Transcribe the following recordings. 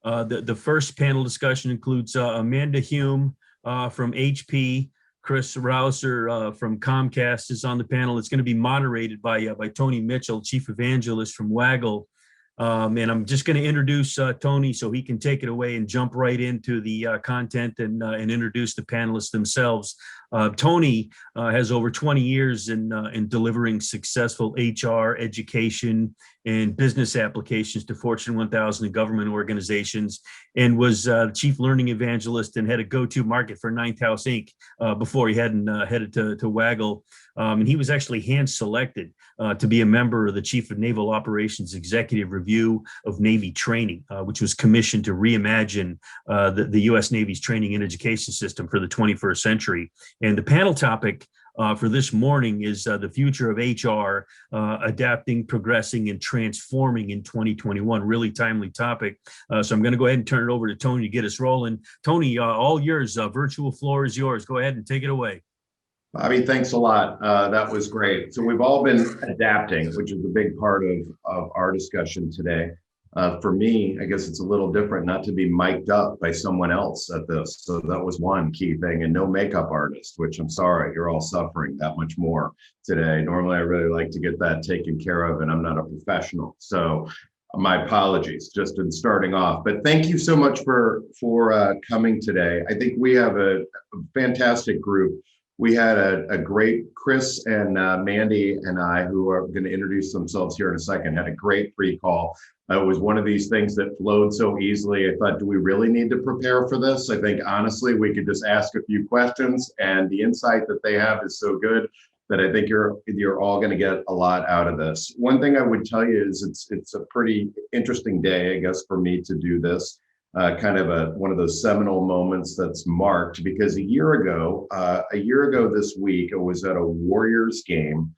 The first panel discussion includes Amanda Hume from HP. Chris Rouser from Comcast is on the panel. It's going to be moderated by Tony Mitchell, Chief Evangelist from Waggl. And I'm just going to introduce Tony so he can take it away and jump right into the content and introduce the panelists themselves. Tony has over 20 years in delivering successful HR, education, and business applications to Fortune 1000 and government organizations, and was Chief Learning Evangelist and had a go-to market for Ninth House Inc. Before he hadn't headed to Waggl. And he was actually hand-selected to be a member of the Chief of Naval Operations Executive Review of Navy Training, which was commissioned to reimagine the U.S. Navy's training and education system for the 21st century. And the panel topic for this morning is the future of HR, adapting, progressing, and transforming in 2021. Really timely topic. So I'm going to go ahead and turn it over to Tony to get us rolling. Tony, all yours. Virtual floor is yours. Go ahead and take it away. Bobby, thanks a lot. That was great. So we've all been adapting, which is a big part of our discussion today. For me, I guess it's a little different not to be mic'd up by someone else at this. So that was one key thing, and no makeup artist, which I'm sorry, you're all suffering that much more today. Normally, I really like to get that taken care of, and I'm not a professional. So my apologies just in starting off, but thank you so much for coming today. I think we have a fantastic group. We had a great Chris and Mandy and I, who are going to introduce themselves here in a second, had a great pre-call. It was one of these things that flowed so easily. I thought, do we really need to prepare for this? I think, honestly, we could just ask a few questions, and the insight that they have is so good that I think you're all going to get a lot out of this. One thing I would tell you is it's a pretty interesting day, I guess, for me to do this. Kind of one of those seminal moments that's marked, because a year ago this week, I was at a Warriors game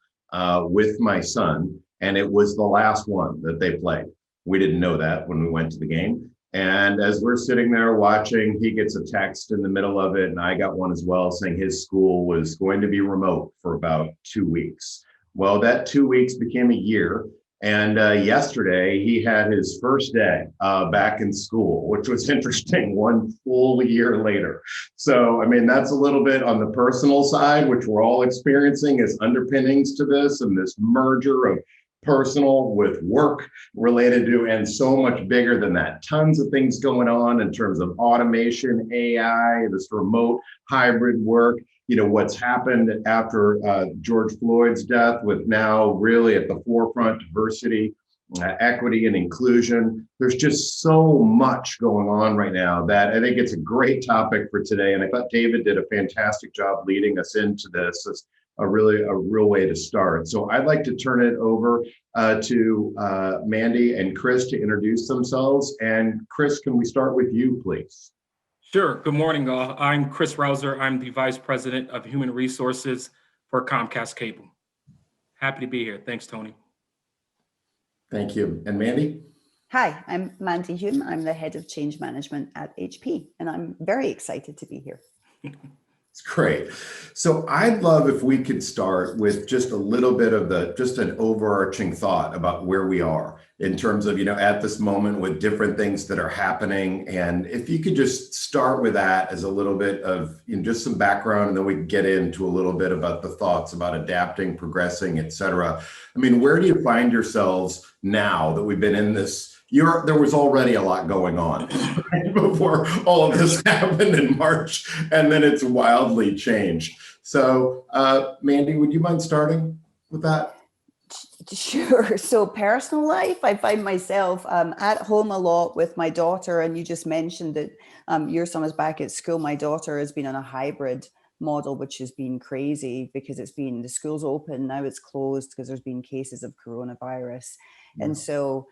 with my son, and it was the last one that they played. We didn't know that when we went to the game. And as we're sitting there watching, he gets a text in the middle of it, and I got one as well, saying his school was going to be remote for about 2 weeks. Well, that 2 weeks became a year. And yesterday he had his first day back in school, which was interesting, 1 full year later. So, I mean, that's a little bit on the personal side, which we're all experiencing as underpinnings to this, and this merger of personal with work related to, and so much bigger than that. Tons of things going on in terms of automation, AI, this remote hybrid work. You know, what's happened after George Floyd's death, with now really at the forefront diversity, equity, and inclusion. There's just so much going on right now that I think it's a great topic for today. And I thought David did a fantastic job leading us into this. It's a real way to start. So I'd like to turn it over to Mandy and Chris to introduce themselves. And Chris, can we start with you, please? Sure. Good morning, all. I'm Chris Rouser. I'm the Vice President of Human Resources for Comcast Cable. Happy to be here. Thanks, Tony. Thank you. And Mandy? Hi, I'm Mandy Hume. I'm the Head of Change Management at HP, and I'm very excited to be here. It's great. So I'd love if we could start with just a little bit of just an overarching thought about where we are in terms of, at this moment with different things that are happening. And if you could just start with that as a little bit of just some background, and then we can get into a little bit about the thoughts about adapting, progressing, et cetera. I mean, where do you find yourselves now that we've been in this? There was already a lot going on right before all of this happened in March, and then it's wildly changed. So, Mandy, would you mind starting with that? Sure. So personal life, I find myself at home a lot with my daughter, and you just mentioned that your son is back at school. My daughter has been on a hybrid model, which has been crazy because the school's open, now it's closed because there's been cases of coronavirus. Yeah. And so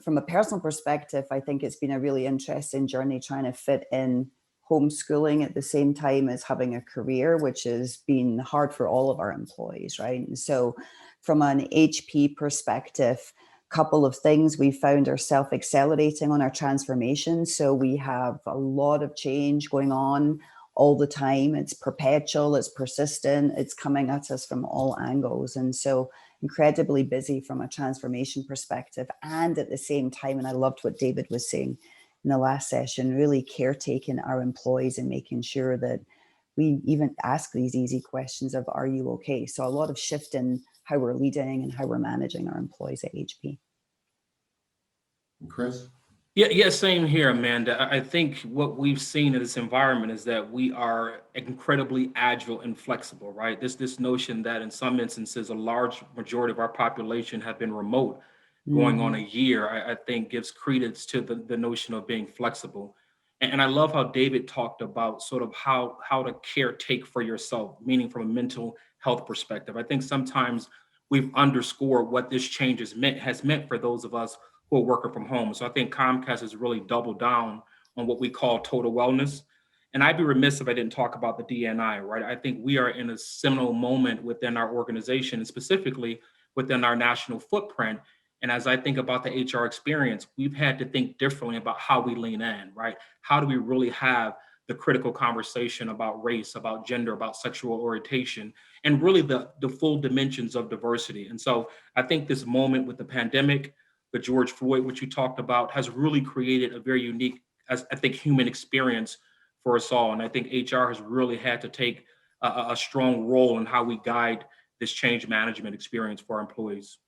from a personal perspective, I think it's been a really interesting journey trying to fit in homeschooling at the same time as having a career, which has been hard for all of our employees, right? And so from an HP perspective, a couple of things, we found ourselves accelerating on our transformation. So we have a lot of change going on all the time. It's perpetual, it's persistent, it's coming at us from all angles. And so incredibly busy from a transformation perspective. And at the same time, and I loved what David was saying, in the last session, really caretaking our employees and making sure that we even ask these easy questions of, are you okay? So a lot of shift in how we're leading and how we're managing our employees at HP. Chris? Yeah, same here, Amanda. I think what we've seen in this environment is that we are incredibly agile and flexible, right? This notion that in some instances, a large majority of our population have been remote going on a year, I think gives credence to the notion of being flexible. And I love how David talked about sort of how to caretake for yourself, meaning from a mental health perspective. I think sometimes we've underscored what this change has meant for those of us who are working from home. So I think Comcast has really doubled down on what we call total wellness. And I'd be remiss if I didn't talk about the DNI, right? I think we are in a seminal moment within our organization, and specifically within our national footprint. And as I think about the HR experience, we've had to think differently about how we lean in, right? How do we really have the critical conversation about race, about gender, about sexual orientation, and really the full dimensions of diversity. And so I think this moment with the pandemic, the George Floyd, which you talked about, has really created a very unique, as I think, human experience for us all. And I think HR has really had to take a strong role in how we guide this change management experience for our employees.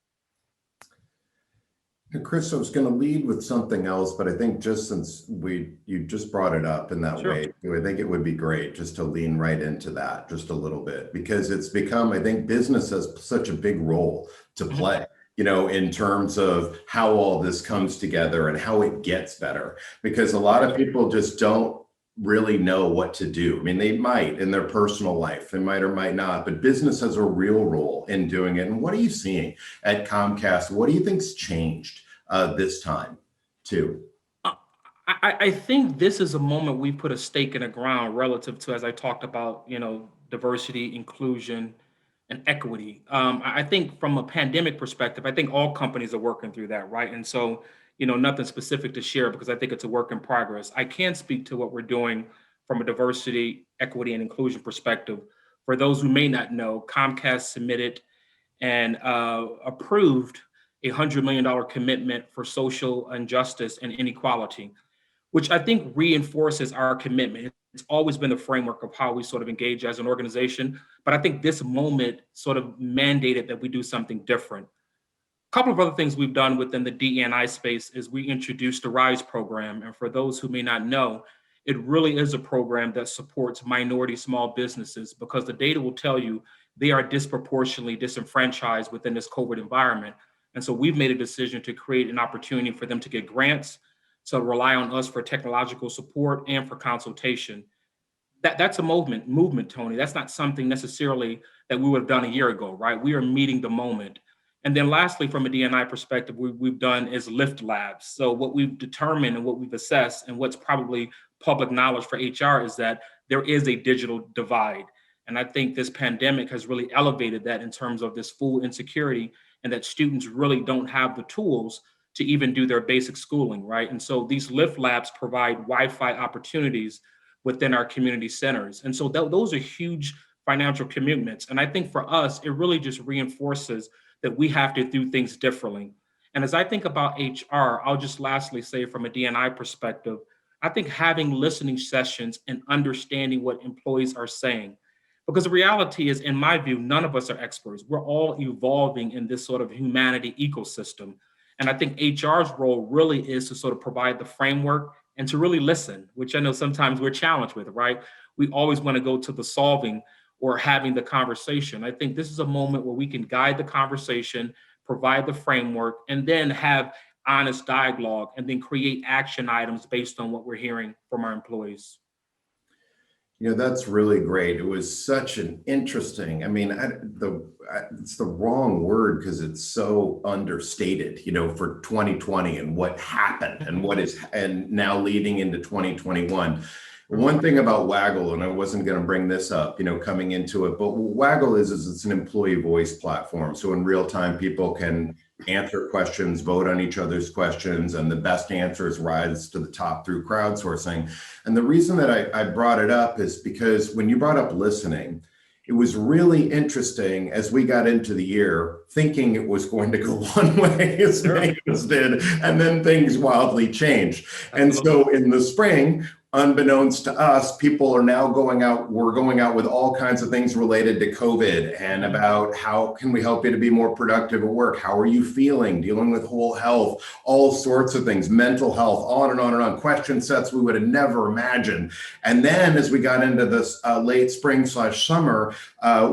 And Chris, I was going to lead with something else, but I think just since you just brought it up in that Sure. way, I think it would be great just to lean right into that just a little bit, because it's become, I think business has such a big role to play, in terms of how all this comes together and how it gets better, because a lot of people just don't really know what to do. I mean, they might in their personal life, they might or might not, but business has a real role in doing it. And what are you seeing at Comcast? What do you think's changed this time too? I think this is a moment we put a stake in the ground relative to, as I talked about, diversity, inclusion, and equity. I think from a pandemic perspective, I think all companies are working through that, right? And so, nothing specific to share because I think it's a work in progress. I can speak to what we're doing from a diversity, equity, and inclusion perspective. For those who may not know, Comcast submitted and approved a $100 million commitment for social injustice and inequality, which I think reinforces our commitment. It's always been the framework of how we sort of engage as an organization. But I think this moment sort of mandated that we do something different. A couple of other things we've done within the DE&I space is we introduced the RISE program. And for those who may not know, it really is a program that supports minority small businesses because the data will tell you they are disproportionately disenfranchised within this COVID environment. And so we've made a decision to create an opportunity for them to get grants, to rely on us for technological support and for consultation. That's a movement, Tony. That's not something necessarily that we would have done a year ago, right? We are meeting the moment. And then lastly, from a D&I perspective, we've done is lift labs. So what we've determined and what we've assessed and what's probably public knowledge for HR is that there is a digital divide. And I think this pandemic has really elevated that in terms of this full insecurity and that students really don't have the tools to even do their basic schooling, right? And so these lift labs provide Wi-Fi opportunities within our community centers. And so those are huge financial commitments. And I think for us, it really just reinforces that we have to do things differently. And as I think about HR, I'll just lastly say from a D&I perspective, I think having listening sessions and understanding what employees are saying, because the reality is, in my view, none of us are experts. We're all evolving in this sort of humanity ecosystem. And I think HR's role really is to sort of provide the framework and to really listen, which I know sometimes we're challenged with, right? We always want to go to the solving or having the conversation. I think this is a moment where we can guide the conversation, provide the framework, and then have honest dialogue and then create action items based on what we're hearing from our employees. That's really great. It was such an interesting, it's the wrong word because it's so understated, for 2020 and what happened and now leading into 2021. One thing about Waggl, and I wasn't going to bring this up, coming into it, but Waggl is it's an employee voice platform. So in real time, people can answer questions, vote on each other's questions, and the best answers rise to the top through crowdsourcing. And the reason that I brought it up is because when you brought up listening, it was really interesting as we got into the year, thinking it was going to go one way, as many of us did, and then things wildly changed. And so in the spring, unbeknownst to us, people are now going out, we're going out with all kinds of things related to COVID and about how can we help you to be more productive at work? How are you feeling? Dealing with whole health, all sorts of things, mental health, on and on and on, question sets we would have never imagined. And then as we got into this late spring/summer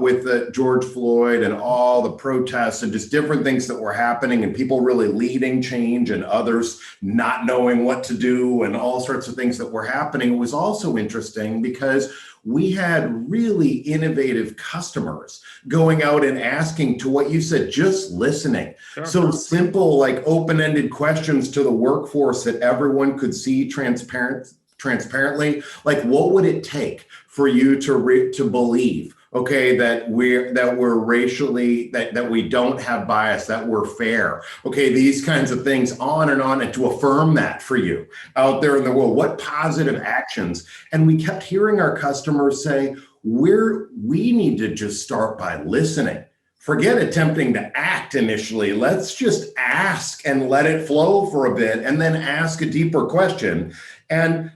with the George Floyd and all the protests and just different things that were happening and people really leading change and others not knowing what to do and all sorts of things that were happening, it was also interesting because we had really innovative customers going out and asking, to what you said, just listening. So simple, like open-ended questions to the workforce that everyone could see transparently. Like, what would it take for you to believe, okay, that we're racially, that we don't have bias, that we're fair, okay, these kinds of things, on, and to affirm that for you out there in the world. What positive actions? And we kept hearing our customers say, we need to just start by listening. Forget attempting to act initially. Let's just ask and let it flow for a bit, and then ask a deeper question. And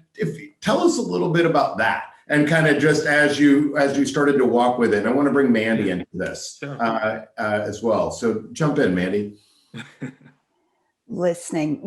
tell us a little bit about that. And kind of just as you started to walk with it, I want to bring Mandy into this as well. So jump in, Mandy. Listening.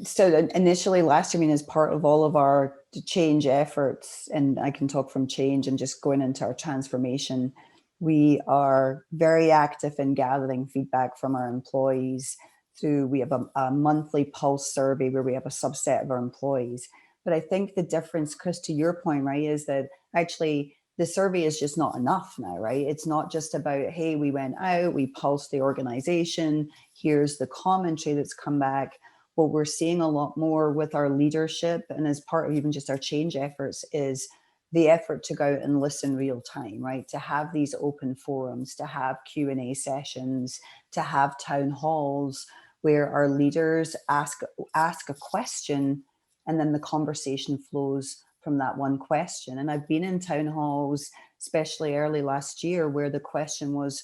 So initially last year, as part of all of our change efforts, and I can talk from change and just going into our transformation, we are very active in gathering feedback from our employees we have a monthly pulse survey where we have a subset of our employees. But I think the difference, Chris, to your point, right, is that actually the survey is just not enough now, right? It's not just about, hey, we went out, we pulsed the organization, here's the commentary that's come back. What we're seeing a lot more with our leadership and as part of even just our change efforts is the effort to go out and listen real time, right? To have these open forums, to have Q&A sessions, to have town halls where our leaders ask a question and then the conversation flows from that one question. And I've been in town halls, especially early last year, where the question was,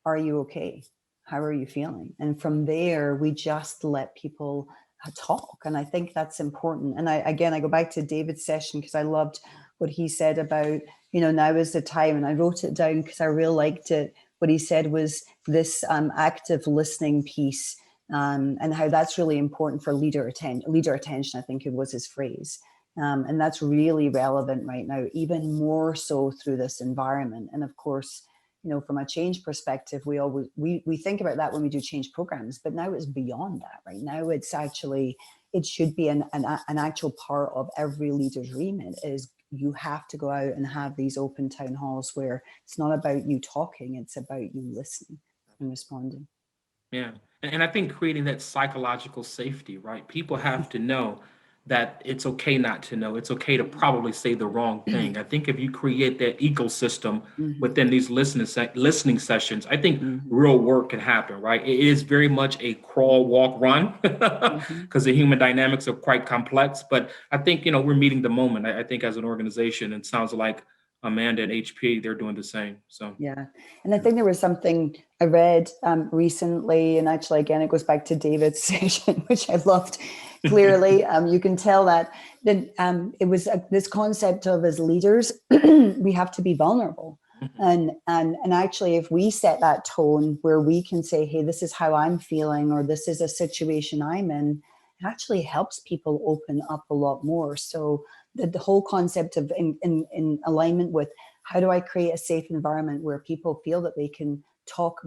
are you okay? How are you feeling? And from there, we just let people talk. And I think that's important. And I go back to David's session because I loved what he said about, now is the time. And I wrote it down because I really liked it. What he said was this active listening piece. And how that's really important for leader attention, I think it was his phrase. And that's really relevant right now, even more so through this environment. And of course, from a change perspective, we think about that when we do change programs, but now it's beyond that, right? Now it should be an actual part of every leader's remit is you have to go out and have these open town halls where it's not about you talking, it's about you listening and responding. Yeah. And I think creating that psychological safety, right? People have to know that it's okay not to know. It's okay to probably say the wrong thing. I think if you create that ecosystem within these listening sessions, I think real work can happen, right? It is very much a crawl, walk, run because the human dynamics are quite complex. But I think, we're meeting the moment. I think as an organization, it sounds like Amanda and HP, they're doing the same. So yeah, and I think there was something I read recently, and actually, again, it goes back to David's session, which I loved. Clearly, you can tell that it was this concept of as leaders, we have to be vulnerable, and actually, if we set that tone where we can say, "Hey, this is how I'm feeling," or "This is a situation I'm in," it actually helps people open up a lot more. So the whole concept of in alignment with how do I create a safe environment where people feel that we can talk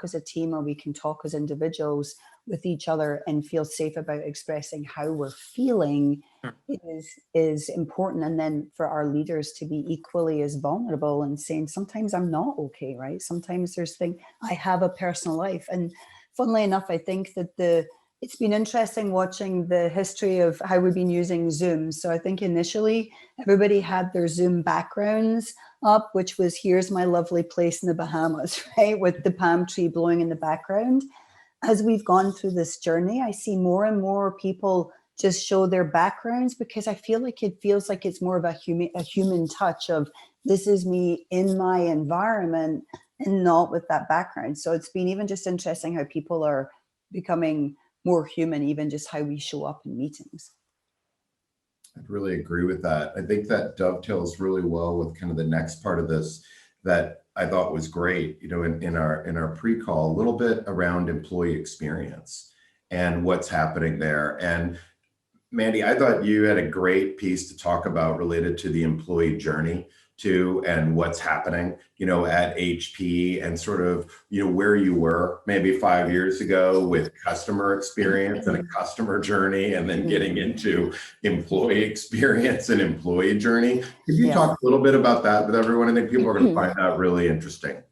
as a team or we can talk as individuals with each other and feel safe about expressing how we're feeling is important. And then for our leaders to be equally as vulnerable and saying, sometimes I'm not okay, right? Sometimes there's things, I have a personal life. And funnily enough, I think that it's been interesting watching the history of how we've been using Zoom. So I think initially everybody had their Zoom backgrounds up, which was, here's my lovely place in the Bahamas, right? With the palm tree blowing in the background. As we've gone through this journey, I see more and more people just show their backgrounds, because I feel like it feels like it's more of a human touch of this is me in my environment and not with that background. So it's been even just interesting how people are becoming more human, even just how we show up in meetings. I'd really agree with that. I think that dovetails really well with kind of the next part of this that I thought was great, you know, in our pre-call, a little bit around employee experience and what's happening there. And Mandy, I thought you had a great piece to talk about related to the employee journey too, and what's happening, you know, at HP and sort of, you know, where you were maybe 5 years ago with customer experience and a customer journey, and then getting into employee experience and employee journey. Could you talk a little bit about that with everyone? I think people are going to find that really interesting.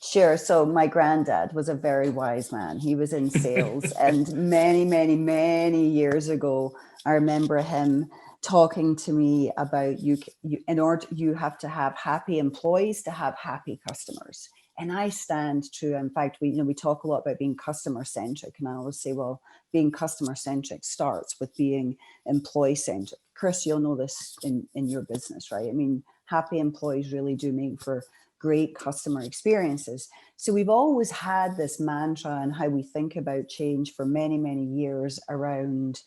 Sure. So my granddad was a very wise man. He was in sales, and many years ago, I remember him talking to me about you have to have happy employees to have happy customers. And I stand true. In fact, we talk a lot about being customer centric, and I always say, well, being customer centric starts with being employee centric. Chris, you'll know this in your business, right? I mean, happy employees really do make for great customer experiences. So we've always had this mantra and how we think about change for many years around,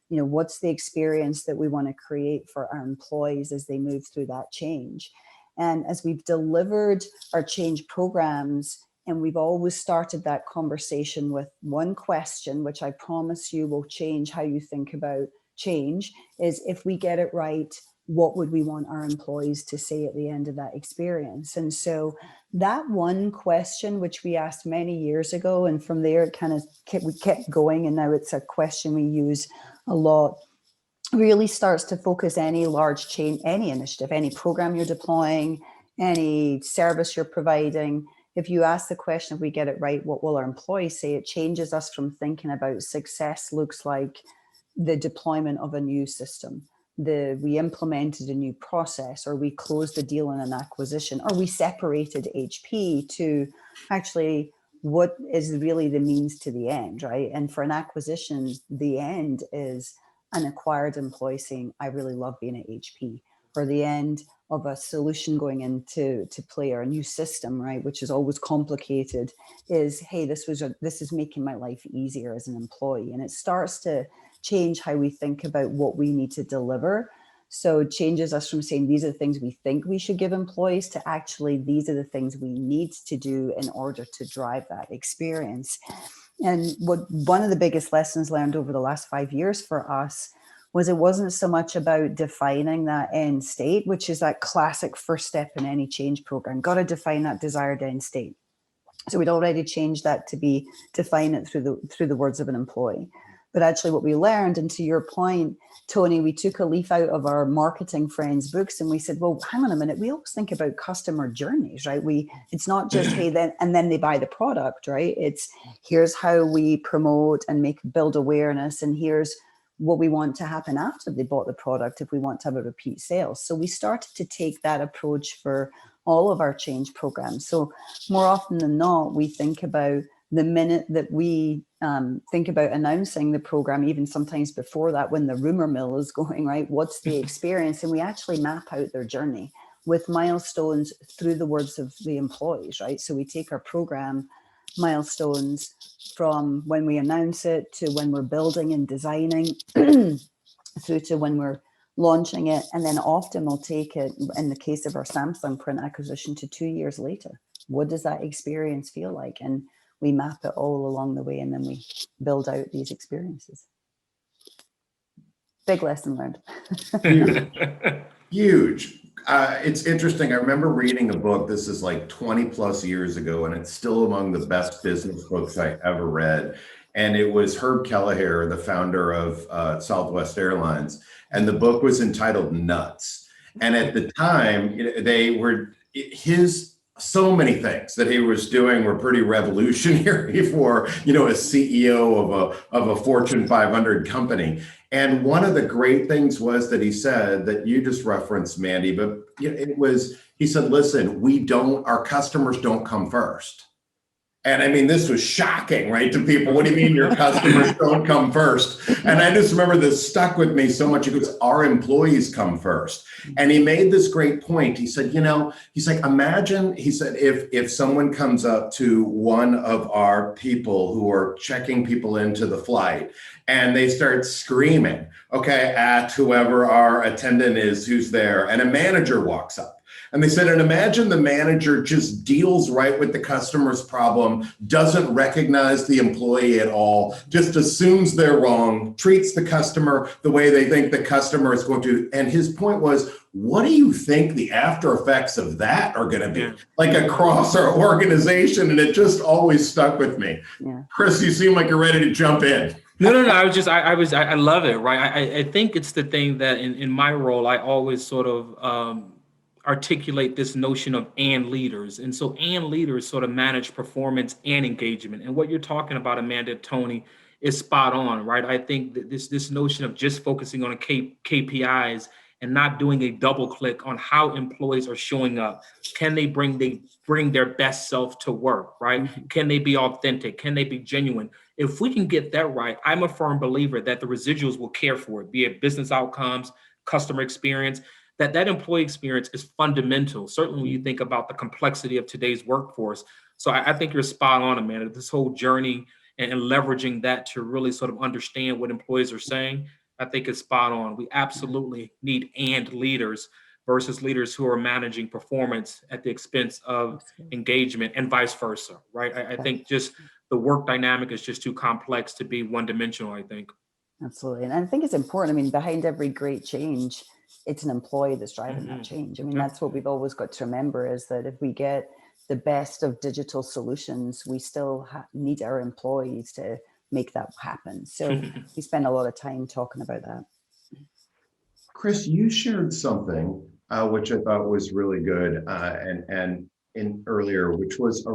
you know, what's the experience that we want to create for our employees as they move through that change. And as we've delivered our change programs, and we've always started that conversation with one question, which I promise you will change how you think about change, is if we get it right, what would we want our employees to say at the end of that experience? And so that one question, which we asked many years ago, and from there it kind of we kept going, and now it's a question we use a lot, really starts to focus any large change, any initiative, any program you're deploying, any service you're providing. If you ask the question, if we get it right, what will our employees say? It changes us from thinking about success looks like the deployment of a new system, we implemented a new process, or we closed the deal in an acquisition, or we separated HP, to actually what is really the means to the end, right? And for an acquisition, the end is an acquired employee saying, I really love being at HP, or the end of a solution going into play, or a new system, right, which is always complicated, is, hey, this is making my life easier as an employee. And it starts to change how we think about what we need to deliver. So it changes us from saying these are the things we think we should give employees to actually these are the things we need to do in order to drive that experience. And one of the biggest lessons learned over the last 5 years for us was it wasn't so much about defining that end state, which is that classic first step in any change program. Got to define that desired end state. So we'd already changed that to be define it through the words of an employee. But actually what we learned, and to your point, Tony, we took a leaf out of our marketing friends' books and we said, well, hang on a minute. We always think about customer journeys, right? It's not just, hey, then they buy the product, right? It's here's how we promote and build awareness. And here's what we want to happen after they bought the product if we want to have a repeat sales. So we started to take that approach for all of our change programs. So more often than not, we think about the minute that we think about announcing the program, even sometimes before that, when the rumor mill is going, right? What's the experience? And we actually map out their journey with milestones through the words of the employees, right? So we take our program milestones from when we announce it to when we're building and designing through to when we're launching it. And then often we'll take it, in the case of our Samsung print acquisition, to 2 years later. What does that experience feel like? And we map it all along the way, and then we build out these experiences. Big lesson learned. Huge. It's interesting. I remember reading a book, this is like 20 plus years ago, and it's still among the best business books I ever read. And it was Herb Kelleher, the founder of Southwest Airlines. And the book was entitled Nuts. And at the time, so many things that he was doing were pretty revolutionary for, a CEO of a Fortune 500 company. And one of the great things was that he said that you just referenced, Mandy, but he said, listen, our customers don't come first. And I mean, this was shocking, right, to people. What do you mean your customers don't come first? And I just remember this stuck with me so much. He goes, our employees come first. And he made this great point. He said, he's like, imagine, he said, if someone comes up to one of our people who are checking people into the flight and they start screaming, okay, at whoever our attendant is who's there, and a manager walks up. And they said, and imagine the manager just deals right with the customer's problem, doesn't recognize the employee at all, just assumes they're wrong, treats the customer the way they think the customer is going to. And his point was, what do you think the after effects of that are going to be? Like across our organization. And it just always stuck with me. Yeah. Chris, you seem like you're ready to jump in. No. I love it, right? I think it's the thing that in my role, I always sort of articulate this notion of and leaders. And so and leaders sort of manage performance and engagement. And what you're talking about, Amanda, Tony, is spot on, right? I think that this notion of just focusing on KPIs and not doing a double click on how employees are showing up. Can they bring their best self to work, right? Mm-hmm. Can they be authentic? Can they be genuine? If we can get that right, I'm a firm believer that the residuals will care for it, be it business outcomes, customer experience. That employee experience is fundamental, certainly when you think about the complexity of today's workforce. So I think you're spot on, Amanda. This whole journey and leveraging that to really sort of understand what employees are saying, I think is spot on. We absolutely need and leaders versus leaders who are managing performance at the expense of engagement and vice versa, right? I think just the work dynamic is just too complex to be one-dimensional, I think. Absolutely. And I think it's important. I mean, behind every great change, it's an employee that's driving that change. I mean, that's what we've always got to remember, is that if we get the best of digital solutions, we still need our employees to make that happen. So we spend a lot of time talking about that. Chris, you shared something which I thought was really good and in earlier, which was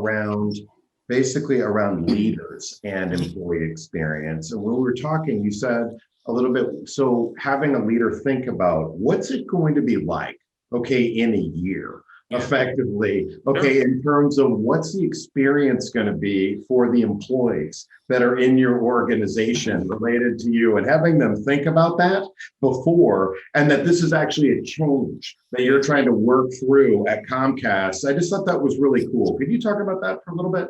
basically around leaders and employee experience. And when we were talking, you said a little bit, so having a leader think about what's it going to be like, okay, in a year, effectively, okay, in terms of what's the experience going to be for the employees that are in your organization related to you, and having them think about that before, and that this is actually a change that you're trying to work through at Comcast. I just thought that was really cool. Could you talk about that for a little bit?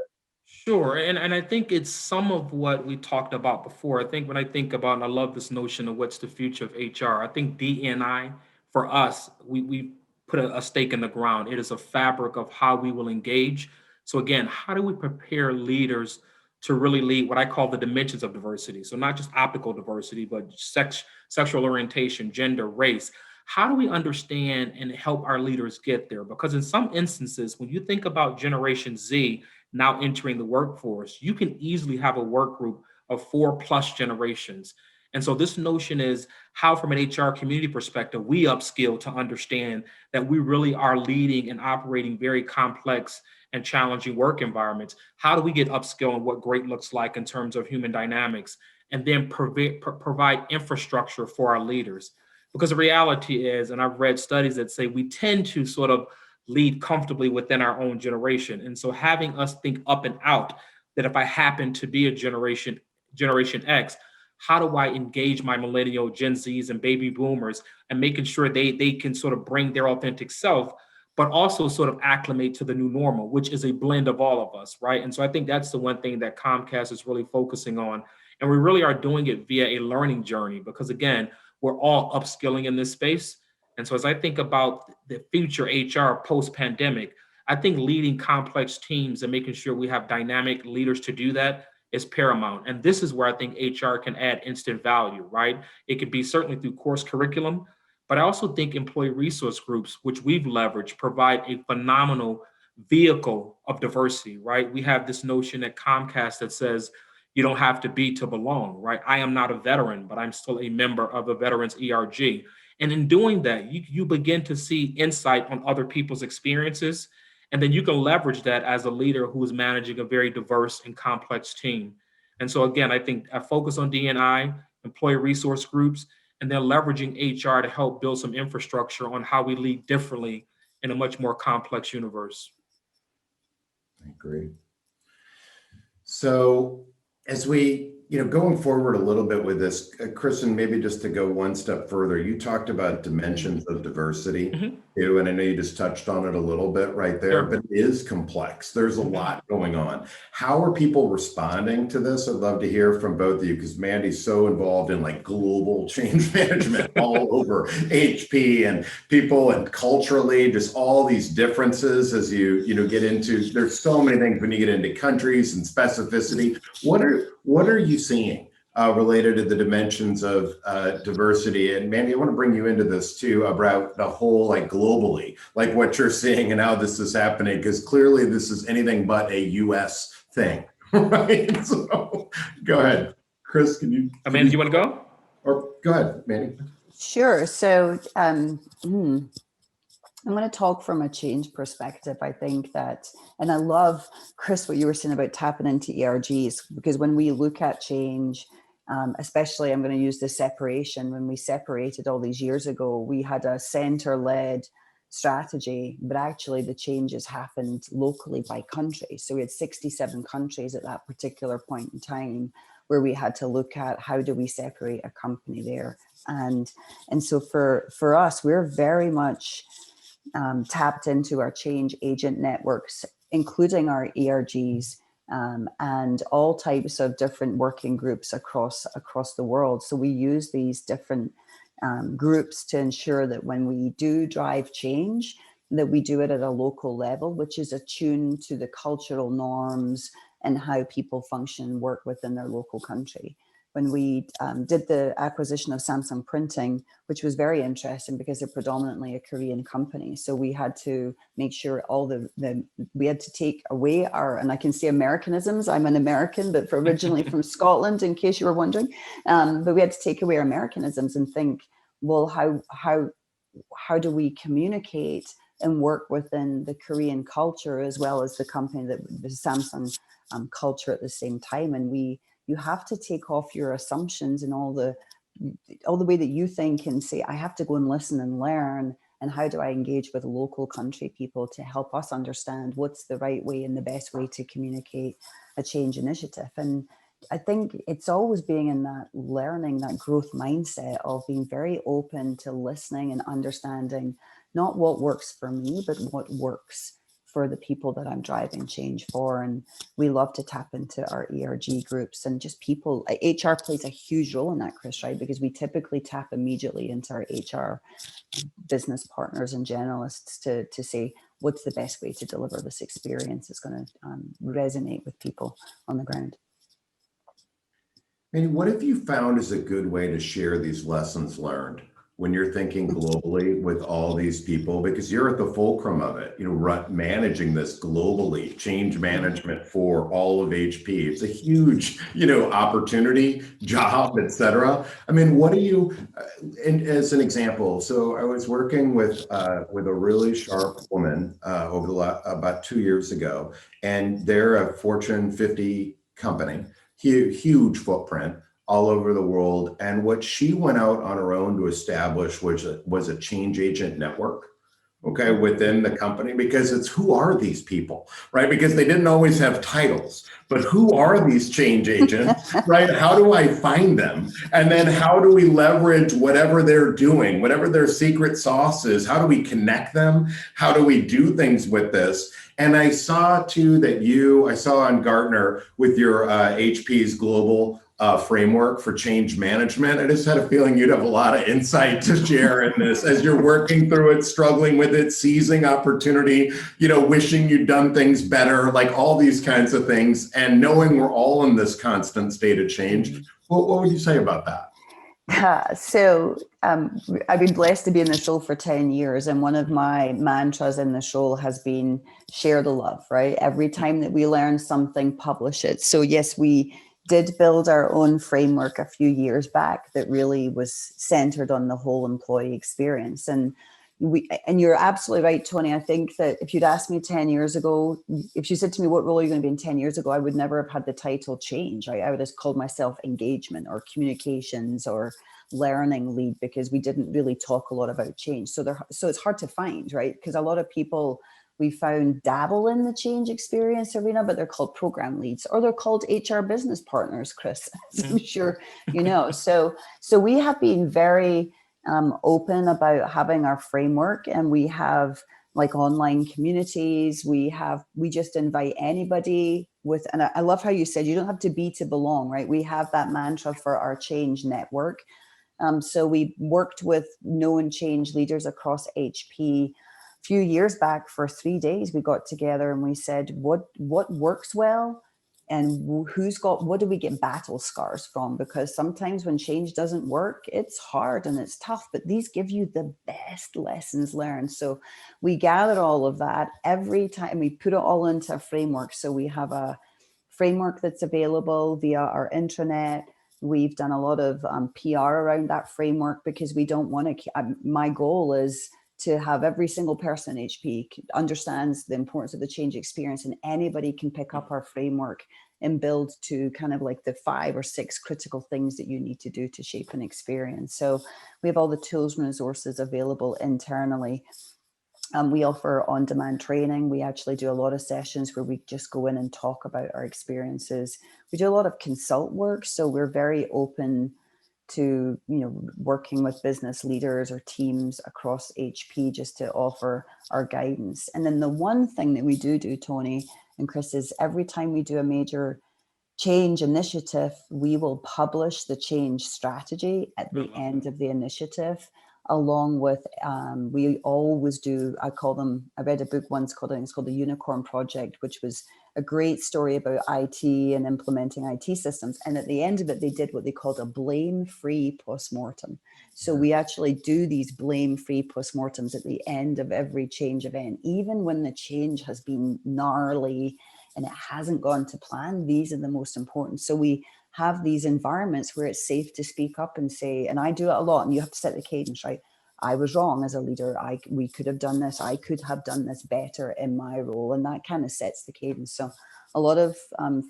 Sure. And I think it's some of what we talked about before. I think when I think about, and I love this notion of what's the future of HR, I think D&I, for us, we put a stake in the ground. It is a fabric of how we will engage. So again, how do we prepare leaders to really lead what I call the dimensions of diversity? So not just optical diversity, but sexual orientation, gender, race. How do we understand and help our leaders get there? Because in some instances, when you think about Generation Z now entering the workforce, you can easily have a work group of 4+ generations. And so this notion is how, from an HR community perspective, we upskill to understand that we really are leading and operating very complex and challenging work environments. How do we get upskill on what great looks like in terms of human dynamics, and then provide infrastructure for our leaders? Because the reality is, and I've read studies that say we tend to sort of lead comfortably within our own generation. And so having us think up and out that if I happen to be a Generation X, how do I engage my millennial, Gen Zs, and baby boomers, and making sure they can sort of bring their authentic self, but also sort of acclimate to the new normal, which is a blend of all of us, right? And so I think that's the one thing that Comcast is really focusing on. And we really are doing it via a learning journey, because again, we're all upskilling in this space. And so as I think about the future HR post-pandemic, I think leading complex teams and making sure we have dynamic leaders to do that is paramount. And this is where I think HR can add instant value, right? It could be certainly through course curriculum, but I also think employee resource groups, which we've leveraged, provide a phenomenal vehicle of diversity, right? We have this notion at Comcast that says, you don't have to be to belong, right? I am not a veteran, but I'm still a member of a veterans ERG. And in doing that, you begin to see insight on other people's experiences. And then you can leverage that as a leader who is managing a very diverse and complex team. And so again, I think I focus on D&I, employee resource groups, and then leveraging HR to help build some infrastructure on how we lead differently in a much more complex universe. Great. So as we, going forward a little bit with this, Kristen, maybe just to go one step further, you talked about dimensions of diversity Mhm. too, and I know you just touched on it a little bit right there, Sure. but it is complex. There's a lot going on. How are people responding to this? I'd love to hear from both of you because Mandy's so involved in like global change management all over HP and people and culturally, just all these differences as you get into, there's so many things when you get into countries and specificity. What are you seeing related to the dimensions of diversity? And Mandy, I want to bring you into this too about the whole like globally, like what you're seeing and how this is happening, because clearly this is anything but a US thing, right? So go ahead, Chris, can you? Amanda, do you want to go? Or go ahead, Mandy. Sure. So I'm going to talk from a change perspective. I think that, and I love, Chris, what you were saying about tapping into ERGs, because when we look at change, especially I'm going to use the separation. When we separated all these years ago, we had a center-led strategy, but actually the changes happened locally by country. So we had 67 countries at that particular point in time where we had to look at how do we separate a company there. And so for us, we're very much tapped into our change agent networks, including our ERGs, and all types of different working groups across the world. So we use these different groups to ensure that when we do drive change, that we do it at a local level, which is attuned to the cultural norms and how people function and work within their local country. When we did the acquisition of Samsung Printing, which was very interesting because they're predominantly a Korean company. So we had to make sure we had to take away and I can say Americanisms. I'm an American, but originally from Scotland, in case you were wondering. But we had to take away our Americanisms and think, well, how do we communicate and work within the Korean culture as well as the Samsung culture at the same time? And you have to take off your assumptions and all the way that you think and say, I have to go and listen and learn. And how do I engage with local country people to help us understand what's the right way and the best way to communicate a change initiative? And I think it's always being in that learning, that growth mindset of being very open to listening and understanding not what works for me, but what works for the people that I'm driving change for. And we love to tap into our ERG groups and just people. HR plays a huge role in that, Chris, right? Because we typically tap immediately into our HR business partners and generalists to say, what's the best way to deliver this experience that's going to resonate with people on the ground. Mandy, what have you found is a good way to share these lessons learned when you're thinking globally with all these people? Because you're at the fulcrum of it, managing this globally, change management for all of HP. It's a huge, opportunity, job, et cetera. I mean, what do you, and as an example, so I was working with a really sharp woman over about 2 years ago, and they're a Fortune 50 company. Huge footprint all over the world. And what she went out on her own to establish was a change agent network, okay, within the company, because it's who are these people, right? Because they didn't always have titles, but who are these change agents, right? How do I find them? And then how do we leverage whatever they're doing, whatever their secret sauce is? How do we connect them? How do we do things with this? And I saw too that I saw on Gartner with your HP's global framework for change management. I just had a feeling you'd have a lot of insight to share in this as you're working through it, struggling with it, seizing opportunity, wishing you'd done things better, like all these kinds of things, and knowing we're all in this constant state of change. What would you say about that? So I've been blessed to be in this role for 10 years. And one of my mantras in this role has been share the love, right? Every time that we learn something, publish it. So yes, we did build our own framework a few years back that really was centered on the whole employee experience. And you're absolutely right, Tony. I think that if you'd asked me 10 years ago, if you said to me, what role are you going to be in 10 years ago, I would never have had the title change. I would have called myself engagement or communications or learning lead, because we didn't really talk a lot about change. So it's hard to find, right? Because a lot of people we found dabble in the change experience arena, but they're called program leads, or they're called HR business partners, Chris, as I'm sure you know. So we have been very open about having our framework, and we have like online communities. We just invite anybody with, and I love how you said you don't have to be to belong, right? We have that mantra for our change network. So we worked with known change leaders across HP. A few years back, for 3 days, we got together and we said, what works well, and what do we get battle scars from? Because sometimes when change doesn't work, it's hard and it's tough, but these give you the best lessons learned. So we gather all of that every time, we put it all into a framework. So we have a framework that's available via our intranet. We've done a lot of PR around that framework, because we don't want to, my goal is to have every single person in HP understands the importance of the change experience, and anybody can pick up our framework and build to kind of like the 5 or 6 critical things that you need to do to shape an experience. So we have all the tools and resources available internally. We offer on-demand training. We actually do a lot of sessions where we just go in and talk about our experiences. We do a lot of consult work, so we're very open to, you know, working with business leaders or teams across HP just to offer our guidance. And then the one thing that we do, Tony and Chris, is every time we do a major change initiative, we will publish the change strategy at the end of the initiative, along with, we always do, I read a book once called, I think it's called The Unicorn Project, which was a great story about IT and implementing IT systems. And at the end of it, they did what they called a blame-free postmortem. So we actually do these blame-free postmortems at the end of every change event, even when the change has been gnarly and it hasn't gone to plan. These are the most important. So we have these environments where it's safe to speak up and say, and I do it a lot, and you have to set the cadence, right? I was wrong as a leader. We could have done this. I could have done this better in my role. And that kind of sets the cadence. So a lot of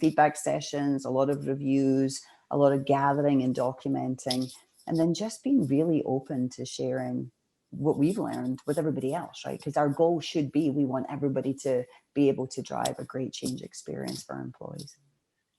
feedback sessions, a lot of reviews, a lot of gathering and documenting, and then just being really open to sharing what we've learned with everybody else, right? Because our goal should be, we want everybody to be able to drive a great change experience for our employees.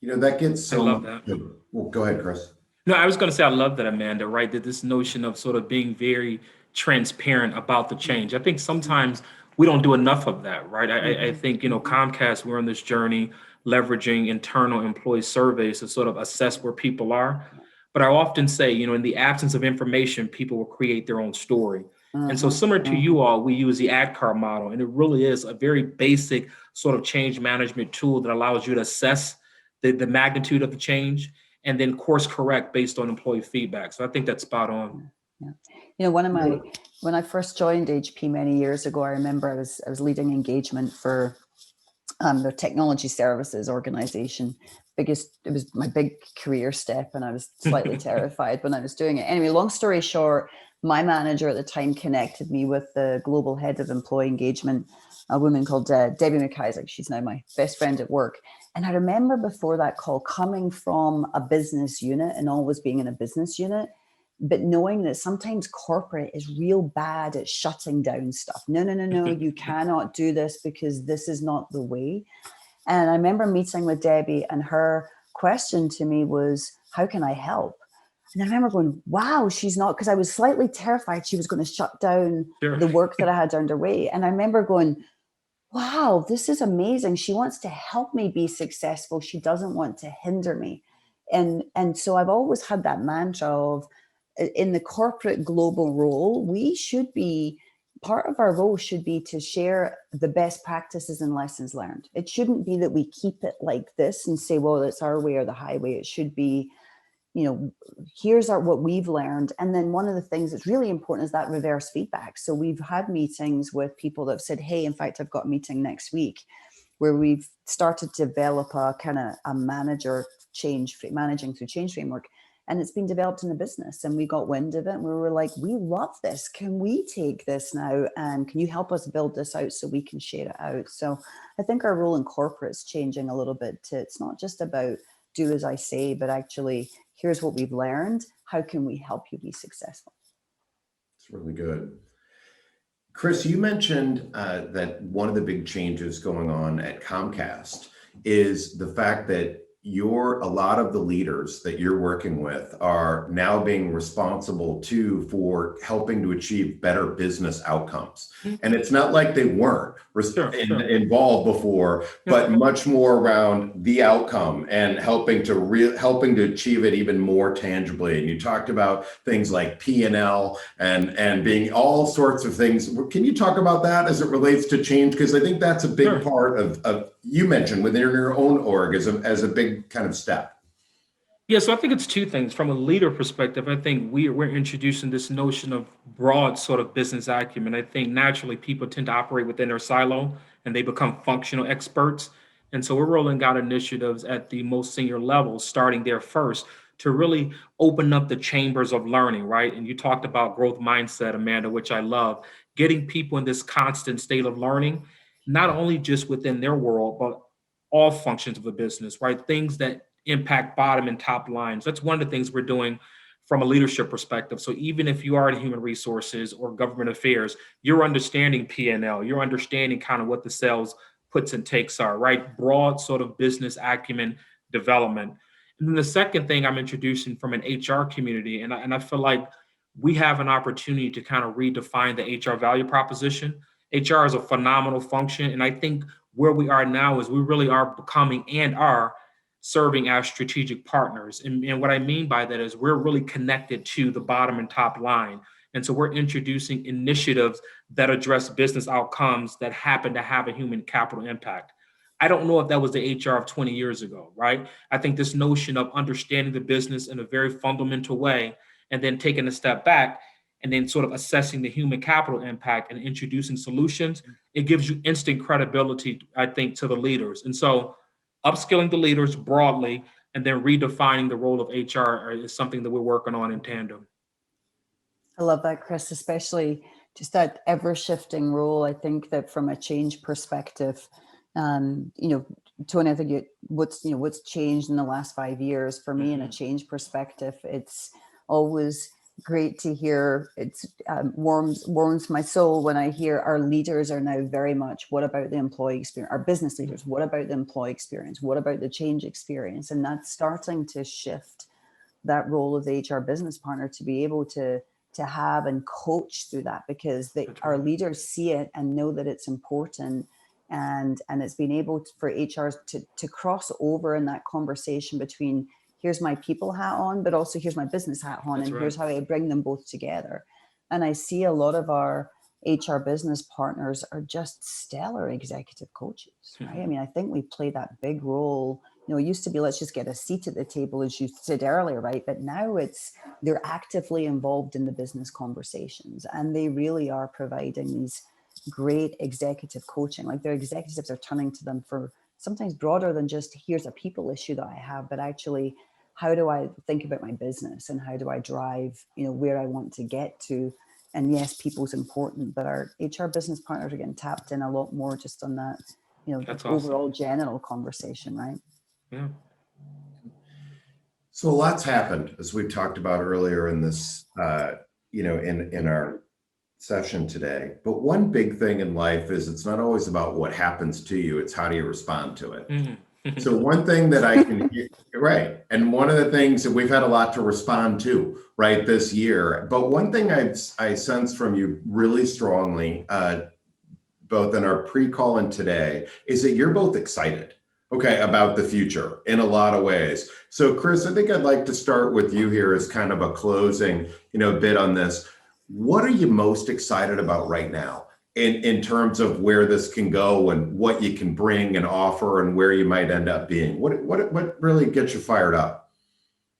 You know, that gets so I love much. that. Well, go ahead, Chris. No, I was going to say, I love that, Amanda, right? That this notion of sort of being very transparent about the change. I think sometimes we don't do enough of that, right? I think, you know, Comcast, we're on this journey leveraging internal employee surveys to sort of assess where people are. But I often say, you know, in the absence of information, people will create their own story. And so similar to you all, we use the ADKAR model, and it really is a very basic sort of change management tool that allows you to assess the magnitude of the change and then course correct based on employee feedback. So I think that's spot on. Yeah. You know, when I first joined HP many years ago, I remember I was leading engagement for their technology services organization. It was my big career step, and I was slightly terrified when I was doing it. Anyway, long story short, my manager at the time connected me with the global head of employee engagement, a woman called Debbie McIsaac. She's now my best friend at work. And I remember before that call, coming from a business unit and always being in a business unit, but knowing that sometimes corporate is real bad at shutting down stuff. No, you cannot do this because this is not the way. And I remember meeting with Debbie, and her question to me was, how can I help? And I remember going, wow, she's not, because I was slightly terrified she was going to shut down the work that I had underway. And I remember going, wow, this is amazing. She wants to help me be successful. She doesn't want to hinder me. And so I've always had that mantra of, in the corporate global role, part of our role should be to share the best practices and lessons learned. It shouldn't be that we keep it like this and say, well, it's our way or the highway. It should be, you know, here's what we've learned. And then one of the things that's really important is that reverse feedback. So we've had meetings with people that have said, hey, in fact, I've got a meeting next week where we've started to develop a kind of a managing through change framework. And it's been developed in the business, and we got wind of it, and we were like, we love this. Can we take this now? And can you help us build this out so we can share it out? So I think our role in corporate is changing a little bit. It's not just about do as I say, but actually, here's what we've learned. How can we help you be successful? It's really good. Chris, you mentioned that one of the big changes going on at Comcast is the fact that a lot of the leaders that you're working with are now being responsible too for helping to achieve better business outcomes. And it's not like they weren't involved before, but much more around the outcome and helping to achieve it even more tangibly. And you talked about things like P&L and being all sorts of things. Can you talk about that as it relates to change? Because I think that's a big part of you mentioned within your own org as a big kind of step. Yeah, so I think it's two things. From a leader perspective, I think we're introducing this notion of broad sort of business acumen. I think naturally people tend to operate within their silo and they become functional experts. And so we're rolling out initiatives at the most senior levels, starting there first, to really open up the chambers of learning, right? And you talked about growth mindset, Amanda, which I love, getting people in this constant state of learning, not only just within their world, but all functions of the business, right? Things that impact bottom and top lines. That's one of the things we're doing from a leadership perspective. So even if you are in human resources or government affairs, you're understanding P&L, you're understanding kind of what the sales puts and takes are, right? Broad sort of business acumen development. And then the second thing I'm introducing from an HR community, and I feel like we have an opportunity to kind of redefine the HR value proposition. HR is a phenomenal function. And I think where we are now is we really are becoming and are serving as strategic partners. And what I mean by that is we're really connected to the bottom and top line. And so we're introducing initiatives that address business outcomes that happen to have a human capital impact. I don't know if that was the HR of 20 years ago, right? I think this notion of understanding the business in a very fundamental way and then taking a step back and then sort of assessing the human capital impact and introducing solutions, it gives you instant credibility, I think, to the leaders. And so upskilling the leaders broadly and then redefining the role of HR is something that we're working on in tandem. I love that, Chris, especially just that ever shifting role. I think that from a change perspective, Tony, I think what's changed in the last 5 years for me in a change perspective, it's always great to hear. It warms my soul when I hear our leaders are now very much, what about the employee experience? Our business leaders, what about the employee experience? What about the change experience? And that's starting to shift that role of the HR business partner to be able to have and coach through that, because our leaders see it and know that it's important. And it's been able for HR to cross over in that conversation between here's my people hat on, but also here's my business hat on. That's and here's how I bring them both together. And I see a lot of our HR business partners are just stellar executive coaches, right? I mean, I think we play that big role. It used to be, let's just get a seat at the table, as you said earlier, right? But now they're actively involved in the business conversations, and they really are providing these great executive coaching. Like their executives are turning to them for sometimes broader than just here's a people issue that I have, but actually how do I think about my business and how do I drive, where I want to get to? And yes, people's important, but our HR business partners are getting tapped in a lot more just on that, That's overall general conversation, right? Yeah. So a lot's happened, as we've talked about earlier in this, in our session today. But one big thing in life is it's not always about what happens to you, it's how do you respond to it. Mm-hmm. So one thing that I can right. And one of the things that we've had a lot to respond to, right, this year. But one thing I sense from you really strongly, both in our pre-call and today, is that you're both excited, okay, about the future in a lot of ways. So Chris, I think I'd like to start with you here as kind of a closing, bit on this. What are you most excited about right now in terms of where this can go and what you can bring and offer and where you might end up being? What really gets you fired up?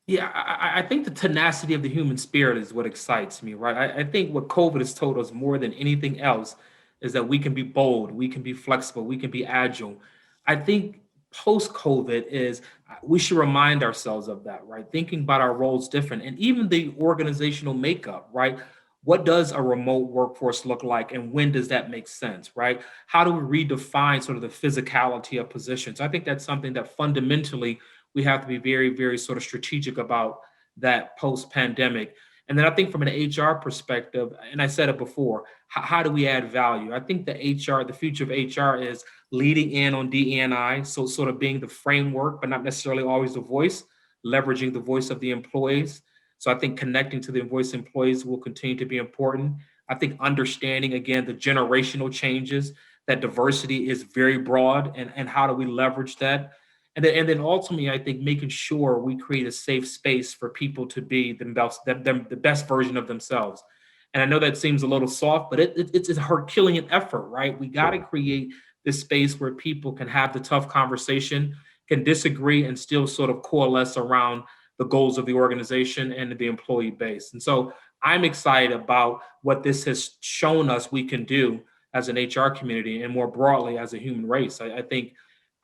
Yeah, I think the tenacity of the human spirit is what excites me, right? I think what COVID has told us more than anything else is that we can be bold, we can be flexible, we can be agile. I think post-COVID we should remind ourselves of that, right? Thinking about our roles different and even the organizational makeup, right? What does a remote workforce look like and when does that make sense, right? How do we redefine sort of the physicality of positions? I think that's something that fundamentally we have to be very, very sort of strategic about that post-pandemic. And then I think from an HR perspective, and I said it before, how do we add value? I think the future of HR is leading in on DE&I, so sort of being the framework, but not necessarily always the voice, leveraging the voice of the employees. So I think connecting to the voice employees will continue to be important. I think understanding, again, the generational changes, that diversity is very broad, and how do we leverage that? And then ultimately, I think making sure we create a safe space for people to be the best version of themselves. And I know that seems a little soft, but it's a Herculean effort, right? We got to create this space where people can have the tough conversation, can disagree, and still sort of coalesce around the goals of the organization and the employee base. And so I'm excited about what this has shown us we can do as an HR community and more broadly as a human race. I think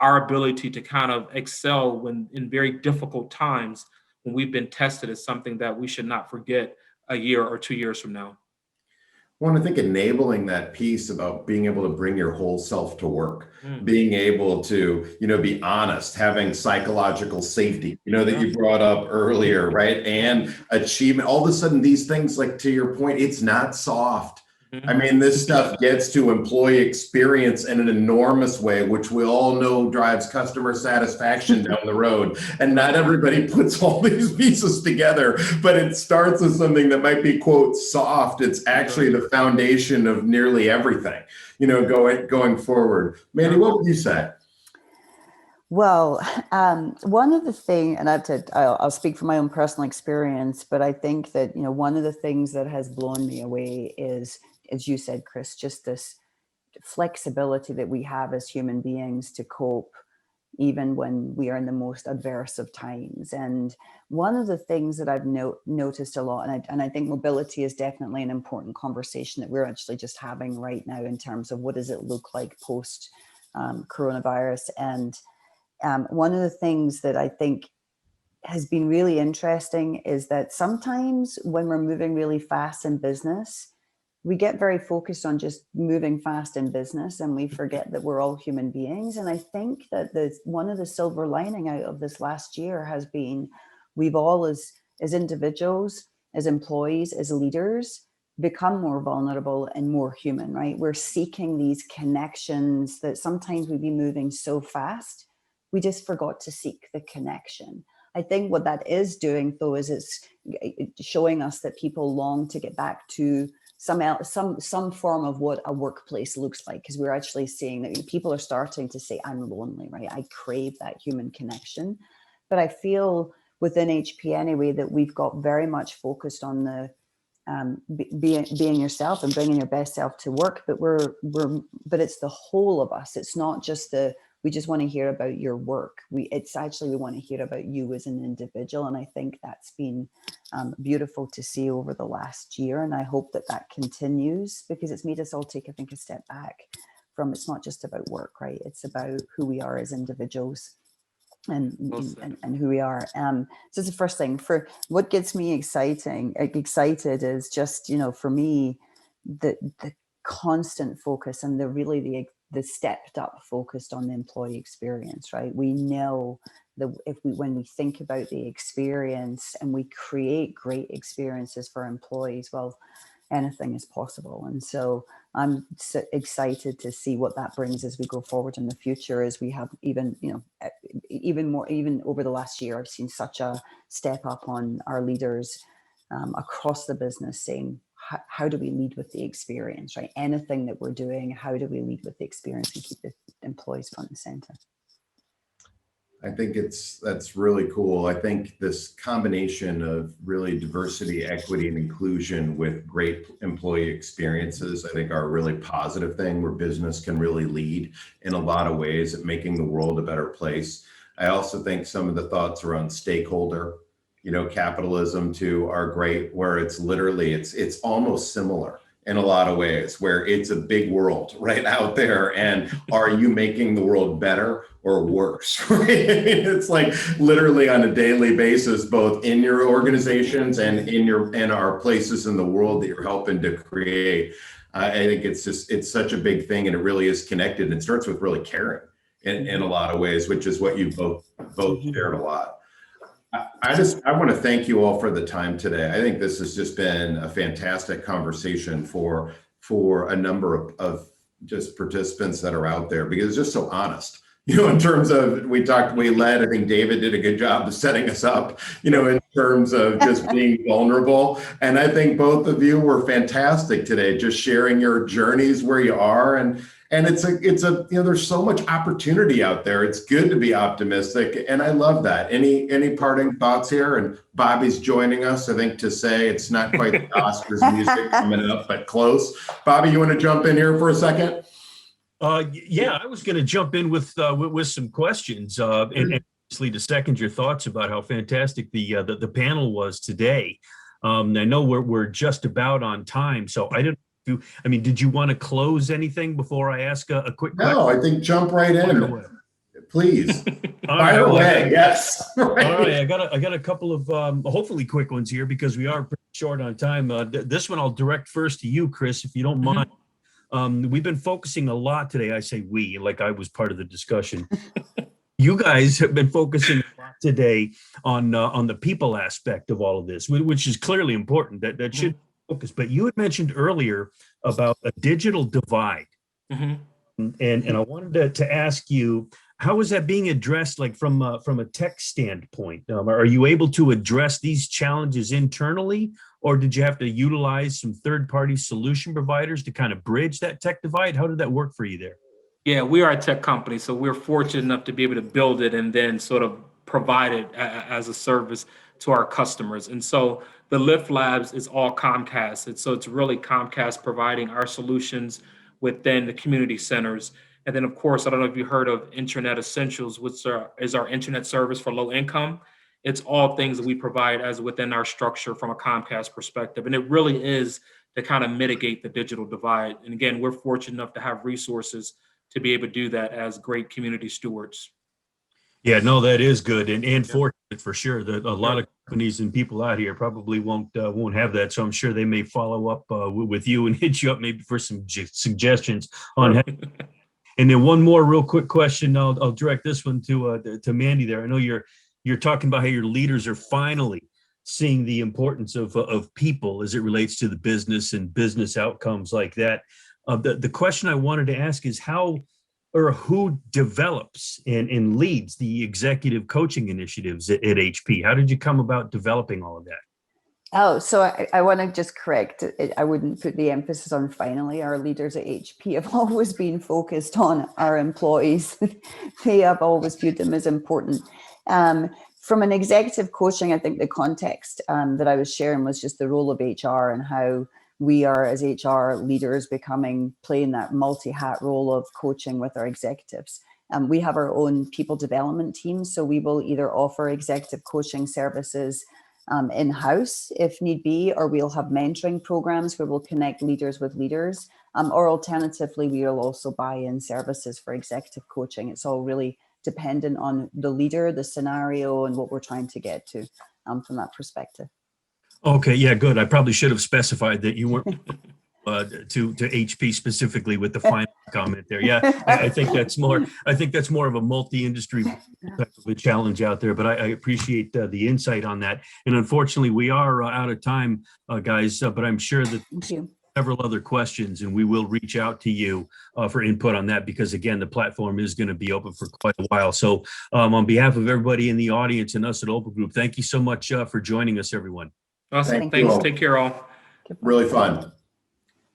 our ability to kind of excel when in very difficult times when we've been tested is something that we should not forget a year or 2 years from now. Well, I think enabling that piece about being able to bring your whole self to work, being able to, be honest, having psychological safety, that you brought up earlier, right? And achievement, all of a sudden, these things, like to your point, it's not soft. I mean, this stuff gets to employee experience in an enormous way, which we all know drives customer satisfaction down the road. And not everybody puts all these pieces together, but it starts with something that might be, quote, soft. It's actually the foundation of nearly everything, going forward. Mandy, what would you say? Well, one of the things, and I'll speak from my own personal experience, but I think that, one of the things that has blown me away is, as you said, Chris, just this flexibility that we have as human beings to cope even when we are in the most adverse of times. And one of the things that I've noticed a lot, and I think mobility is definitely an important conversation that we're actually just having right now in terms of what does it look like post coronavirus. And one of the things that I think has been really interesting is that sometimes when we're moving really fast in business, we get very focused on just moving fast in business and we forget that we're all human beings. And I think that one of the silver lining out of this last year has been we've all as individuals, as employees, as leaders, become more vulnerable and more human, right? We're seeking these connections that sometimes we'd be moving so fast, we just forgot to seek the connection. I think what that is doing, though, is it's showing us that people long to get back to some form of what a workplace looks like, because we're actually seeing that people are starting to say, I'm lonely, right? I crave that human connection. But I feel within HP anyway, that we've got very much focused on the being yourself and bringing your best self to work, but it's the whole of us. It's not just we just want to hear about your work. We want to hear about you as an individual. And I think that's been beautiful to see over the last year. And I hope that continues, because it's made us all take, I think, a step back from, it's not just about work, right? It's about who we are as individuals and who we are. So it's the first thing. For what gets me excited is just, for me, the constant focus and the stepped up focused on the employee experience, right? We know that when we think about the experience and we create great experiences for employees, well, anything is possible. And so I'm so excited to see what that brings as we go forward in the future, as we have even over the last year, I've seen such a step up on our leaders across the business saying, how do we lead with the experience, right? Anything that we're doing, how do we lead with the experience and keep the employees front and center? I think that's really cool. I think this combination of really diversity, equity, and inclusion with great employee experiences, I think, are a really positive thing where business can really lead in a lot of ways at making the world a better place. I also think some of the thoughts around stakeholder, capitalism too, are great, where it's literally, it's almost similar in a lot of ways, where it's a big world right out there. And are you making the world better or worse? Right? It's like literally on a daily basis, both in your organizations and in our places in the world that you're helping to create. I think it's such a big thing, and it really is connected. And it starts with really caring in a lot of ways, which is what you both shared a lot. I want to thank you all for the time today. I think this has just been a fantastic conversation for a number of just participants that are out there, because it's just so honest. In terms of, we led, I think David did a good job of setting us up, in terms of just being vulnerable. And I think both of you were fantastic today, just sharing your journeys where you are. And it's a there's so much opportunity out there. It's good to be optimistic. And I love that. Any parting thoughts here? And Bobby's joining us, I think, to say it's not quite the Oscars music coming up, but close. Bobby, you want to jump in here for a second? Yeah, I was going to jump in with some questions, and obviously to second your thoughts about how fantastic the panel was today. I know we're just about on time, so I didn't. Did you want to close anything before I ask a quick question? No, I think jump right in, please. Fire away. Yes. Right. All right, I got a couple of hopefully quick ones here, because we are pretty short on time. This one I'll direct first to you, Chris, if you don't mind. We've been focusing a lot today. I say we, like I was part of the discussion. You guys have been focusing a lot today on the people aspect of all of this, which is clearly important. That should focus. But you had mentioned earlier about a digital divide, and I wanted to ask you, how is that being addressed, like from a tech standpoint? Are you able to address these challenges internally, or did you have to utilize some third-party solution providers to kind of bridge that tech divide? How did that work for you there? Yeah, we are a tech company, so we're fortunate enough to be able to build it and then sort of provide it as a service to our customers. And so the Lift Labs is all Comcast. And so it's really Comcast providing our solutions within the community centers. And then, of course, I don't know if you heard of Internet Essentials, which is our internet service for low income. It's all things that we provide as within our structure from a Comcast perspective. And it really is to kind of mitigate the digital divide. And again, we're fortunate enough to have resources to be able to do that as great community stewards. Yeah, no, that is good and fortunate for sure. That a lot of companies and people out here probably won't have that. So I'm sure they may follow up with you and hit you up maybe for some suggestions on how. And then one more real quick question. I'll direct this one to Mandy there. I know you're talking about how your leaders are finally seeing the importance of people as it relates to the business and business outcomes like that. The question I wanted to ask is how or who develops and leads the executive coaching initiatives at HP? How did you come about developing all of that? Oh, so I want to just correct. I wouldn't put the emphasis on finally. Our leaders at HP have always been focused on our employees. They have always viewed them as important. From an executive coaching, I think the context that I was sharing was just the role of HR and how we are as HR leaders playing that multi-hat role of coaching with our executives. We have our own people development team, so we will either offer executive coaching services in-house if need be, or we'll have mentoring programs where we'll connect leaders with leaders, or alternatively, we will also buy in services for executive coaching. It's all really dependent on the leader, the scenario, and what we're trying to get to from that perspective. Okay, yeah, good. I probably should have specified that you weren't to HP specifically with the final comment there. Yeah, I think that's more. I think that's more of a multi-industry type of a challenge out there. But I appreciate the insight on that. And unfortunately, we are out of time, guys. But I'm sure that several other questions, and we will reach out to you for input on that, because again, the platform is going to be open for quite a while. So, on behalf of everybody in the audience and us at Opal Group, thank you so much for joining us, everyone. Awesome. Thanks. Take care, all. Really fun.